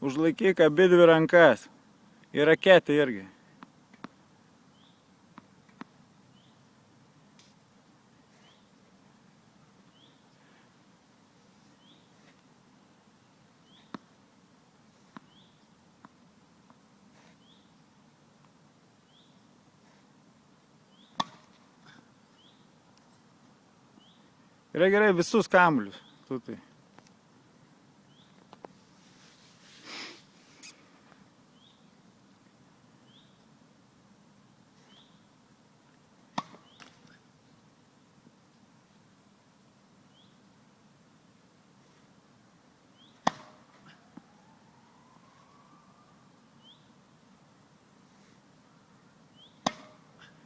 Užlaikyk abi dvi rankas. Ir raketė irgi. Gerai, visus kamuolius. Tu tai.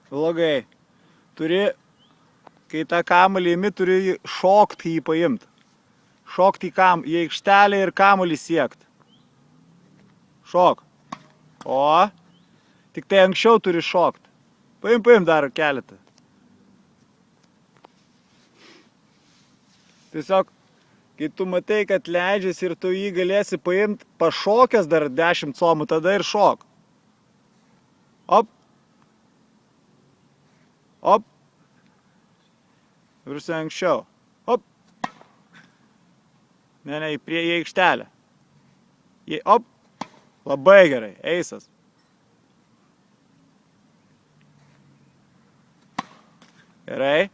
Blogai. Kai tą kamuolį imi, turi šokti jį paimti. Šokti į aikštelę ir kamuolį siekti. Šok. O. Tik tai anksčiau turi šokti. Paim dar keletą. Tiesiog, kai tu matai, kad leidžiasi ir tu jį galėsi paimti pašokęs dar 10 comų, tada ir šok. Op. Op. Virsi anksčiau. Op. Ne, į aikštelę. Op. Labai gerai. Eisas. Gerai.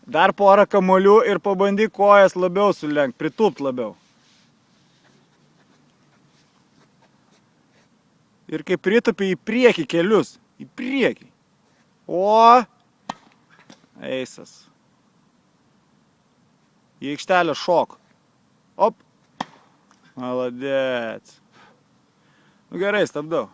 Dar porą kamuolių ir pabandyk kojas labiau sulenkt, pritūpt labiau. Ir kai pritūpi į priekį kelius. Į priekį. O. Eisas. Į aikštelę šok. Op. Maladėc. Nu gerai, stabdau.